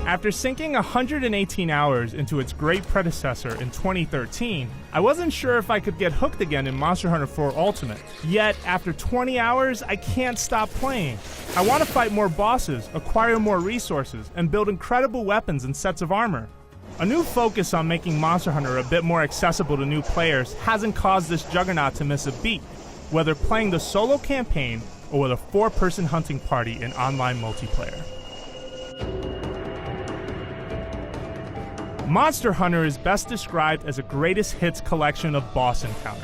After sinking 118 hours into its great predecessor in 2013, I wasn't sure if I could get hooked again in Monster Hunter 4 Ultimate. Yet, after 20 hours, I can't stop playing. I want to fight more bosses, acquire more resources, and build incredible weapons and sets of armor. A new focus on making Monster Hunter a bit more accessible to new players hasn't caused this juggernaut to miss a beat, whether playing the solo campaign or with a 4-person hunting party in online multiplayer. Monster Hunter is best described as a greatest hits collection of boss encounters.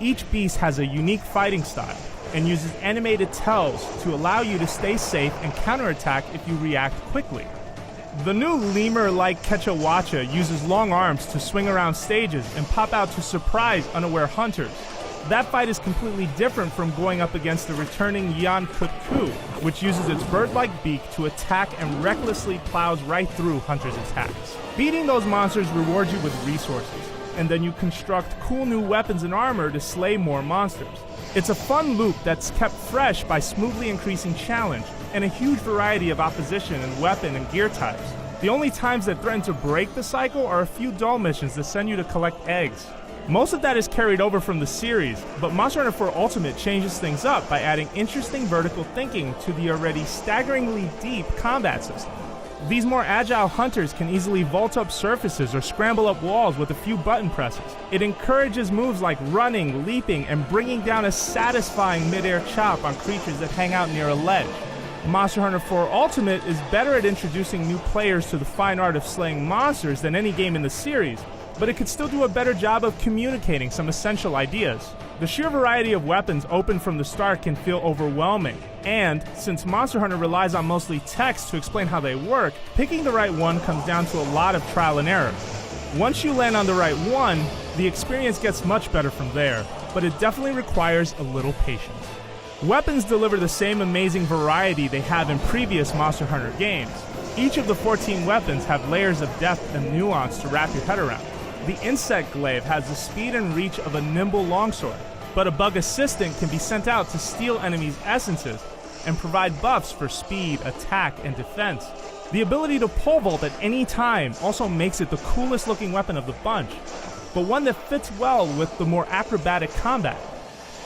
Each beast has a unique fighting style and uses animated tells to allow you to stay safe and counterattack if you react quickly. The new lemur-like Kechawacha uses long arms to swing around stages and pop out to surprise unaware hunters. That fight is completely different from going up against the returning Yan Kut-Ku, which uses its bird-like beak to attack and recklessly plows right through hunters' attacks. Beating those monsters rewards you with resources, and then you construct cool new weapons and armor to slay more monsters. It's a fun loop that's kept fresh by smoothly increasing challenge and a huge variety of opposition and weapon and gear types. The only times that threaten to break the cycle are a few dull missions that send you to collect eggs. Most of that is carried over from the series, but Monster Hunter 4 Ultimate changes things up by adding interesting vertical thinking to the already staggeringly deep combat system. These more agile hunters can easily vault up surfaces or scramble up walls with a few button presses. It encourages moves like running, leaping, and bringing down a satisfying mid-air chop on creatures that hang out near a ledge. Monster Hunter 4 Ultimate is better at introducing new players to the fine art of slaying monsters than any game in the series, but it could still do a better job of communicating some essential ideas. The sheer variety of weapons open from the start can feel overwhelming, and since Monster Hunter relies on mostly text to explain how they work, picking the right one comes down to a lot of trial and error. Once you land on the right one, the experience gets much better from there, but it definitely requires a little patience. Weapons deliver the same amazing variety they have in previous Monster Hunter games. Each of the 14 weapons have layers of depth and nuance to wrap your head around. The Insect Glaive has the speed and reach of a nimble longsword, but a bug assistant can be sent out to steal enemies' essences and provide buffs for speed, attack, and defense. The ability to pole vault at any time also makes it the coolest looking weapon of the bunch, but one that fits well with the more acrobatic combat.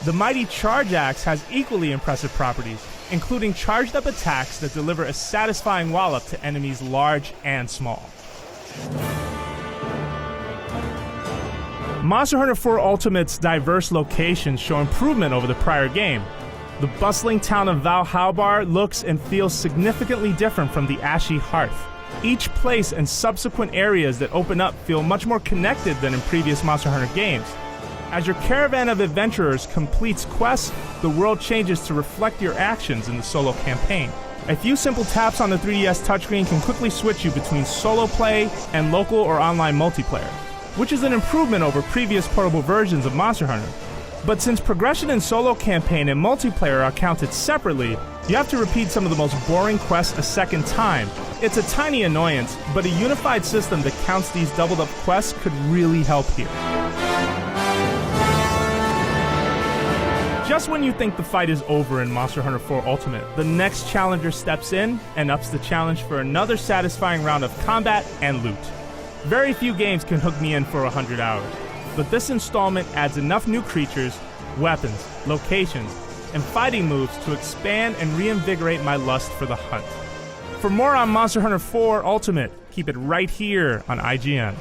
The mighty Charge Axe has equally impressive properties, including charged up attacks that deliver a satisfying wallop to enemies large and small. Monster Hunter 4 Ultimate's diverse locations show improvement over the prior game. The bustling town of Valhalbar looks and feels significantly different from the Ashy Hearth. Each place and subsequent areas that open up feel much more connected than in previous Monster Hunter games. As your caravan of adventurers completes quests, the world changes to reflect your actions in the solo campaign. A few simple taps on the 3DS touchscreen can quickly switch you between solo play and local or online multiplayer, which is an improvement over previous portable versions of Monster Hunter. But since progression in solo campaign and multiplayer are counted separately, you have to repeat some of the most boring quests a second time. It's a tiny annoyance, but a unified system that counts these doubled up quests could really help here. Just when you think the fight is over in Monster Hunter 4 Ultimate, the next challenger steps in and ups the challenge for another satisfying round of combat and loot. Very few games can hook me in for 100 hours, but this installment adds enough new creatures, weapons, locations, and fighting moves to expand and reinvigorate my lust for the hunt. For more on Monster Hunter 4 Ultimate, keep it right here on IGN.